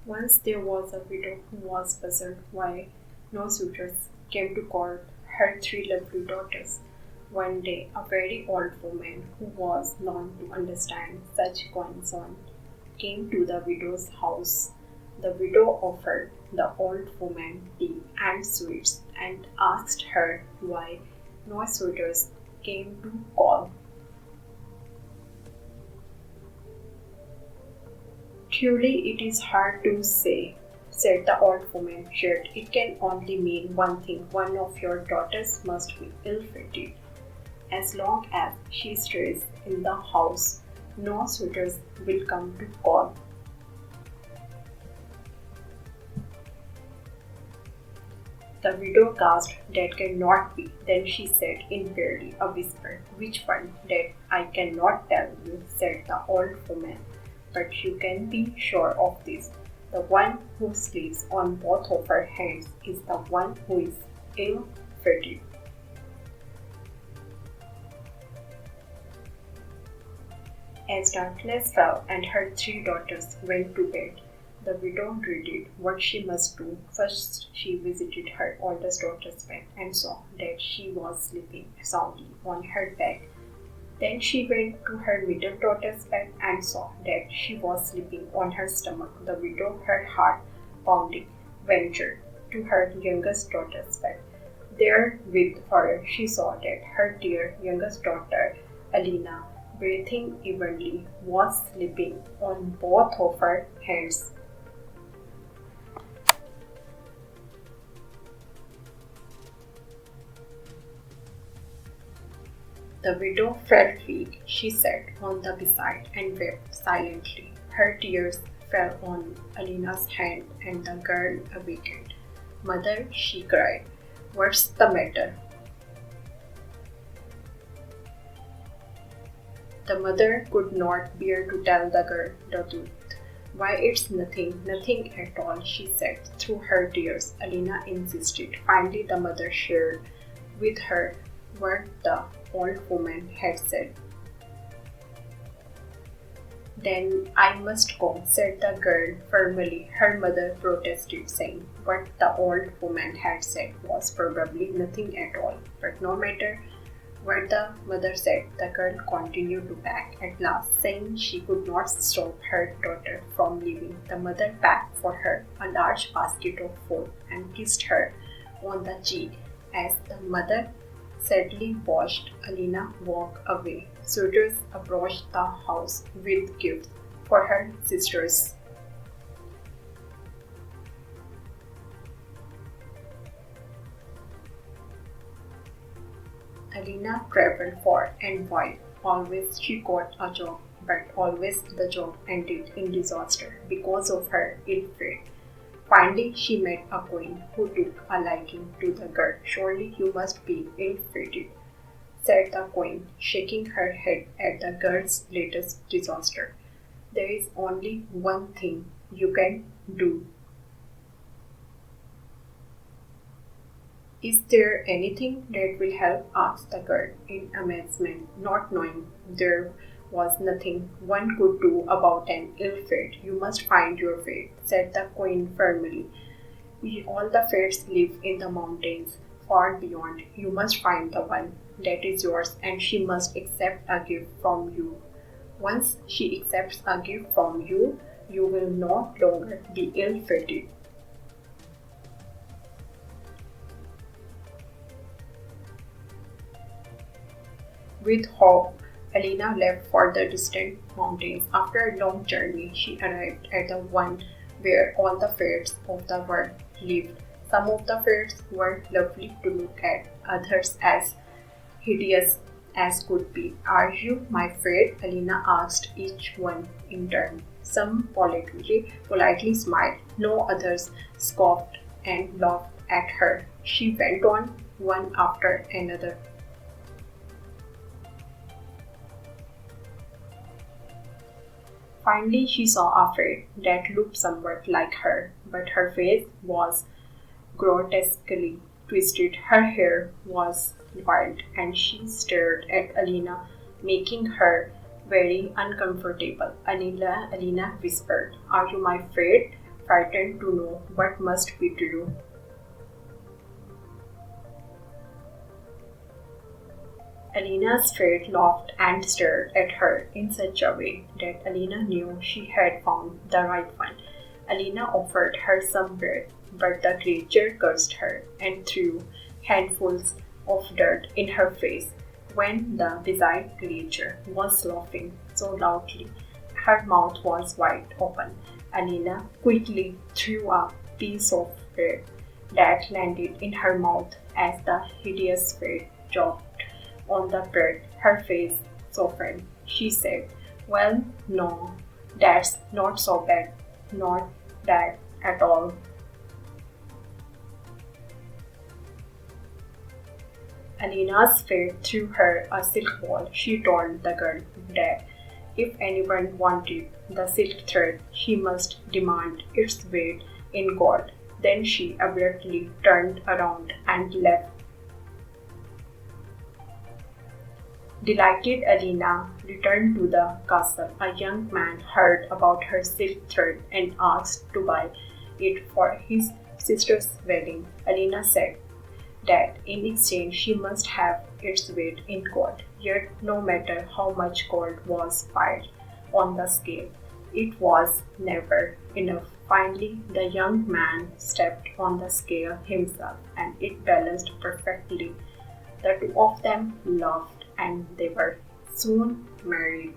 Once there was a widow who was puzzled why no suitors came to court her three lovely daughters. One day, a very old woman who was known to understand such goings on came to the widow's house. The widow offered the old woman tea and sweets and asked her why no suitors came to call. Truly, it is hard to say, said the old woman, yet it can only mean one thing: one of your daughters must be ill fated. As long as she stays in the house, no suitors will come to call. The widow gasped, that cannot be. Then she said in barely a whisper, which one? That I cannot tell you, said the old woman. But you can be sure of this. The one who sleeps on both of her hands is the one who is ill fated. As darkness fell and her three daughters went to bed, the widow dreaded what she must do. First, she visited her oldest daughter's bed and saw that she was sleeping soundly on her back. Then she went to her middle daughter's bed and saw that she was sleeping on her stomach. The widow, her heart pounding, ventured to her youngest daughter's bed. There, with horror, she saw that her dear youngest daughter, Alina, breathing evenly, was sleeping on both of her hands. The widow felt weak. She sat on the bedside and wept silently. Her tears fell on Alina's hand and the girl awakened. Mother, she cried, what's the matter? The mother could not bear to tell the girl the truth. Why, it's nothing, nothing at all, she said through her tears. Alina insisted. Finally, the mother shared with her what the old woman had said. Then I must go, said the girl firmly. Her mother protested, saying what the old woman had said was probably nothing at all. But no matter what the mother said, the girl continued to pack. At last, saying she could not stop her daughter from leaving, the mother packed for her a large basket of food and kissed her on the cheek. As the mother sadly watched Alina walk away, suitors approached the house with gifts for her sisters. Alina traveled far and wide. Always she got a job, but always the job ended in disaster because of her ill fate. Finally, she met a queen who took a liking to the girl. Surely you must be ill-fated, said the queen, shaking her head at the girl's latest disaster. There is only one thing you can do. Is there anything that will help? Asked the girl in amazement, not knowing there was nothing one could do about an ill fate. You must find your fate, said the queen firmly. All the fates live in the mountains far beyond. You must find the one that is yours, and she must accept a gift from you. Once she accepts a gift from you, you will no longer be ill fated. With hope, Alina left for the distant mountains. After a long journey, she arrived at the one where all the fairies of the world lived. Some of the fairies were lovely to look at, others as hideous as could be. Are you my fate? Alina asked each one in turn. Some politely smiled, no others scoffed and laughed at her. She went on, one after another. Finally, she saw a fairy that looked somewhat like her, but her face was grotesquely twisted. Her hair was wild, and she stared at Alina, making her very uncomfortable. Alina whispered, are you my fate? frightened to know what must be true. Alina's friend laughed and stared at her in such a way that Alina knew she had found the right one. Alina offered her some bread, but the creature cursed her and threw handfuls of dirt in her face. When the bizarre creature was laughing so loudly, her mouth was wide open. Alina quickly threw a piece of bread that landed in her mouth as the hideous face dropped on the bread. Her face softened. She said, "Well, no, that's not so bad. Not bad at all." Alina's fate threw her a silk ball. She told the girl that if anyone wanted the silk thread, she must demand its weight in gold. Then she abruptly turned around and left. Delighted Alina returned to the castle. A young man heard about her silk thread and asked to buy it for his sister's wedding. Alina said that in exchange she must have its weight in gold. Yet, no matter how much gold was piled on the scale, it was never enough. Finally, the young man stepped on the scale himself and it balanced perfectly. The two of them loved and they were soon married.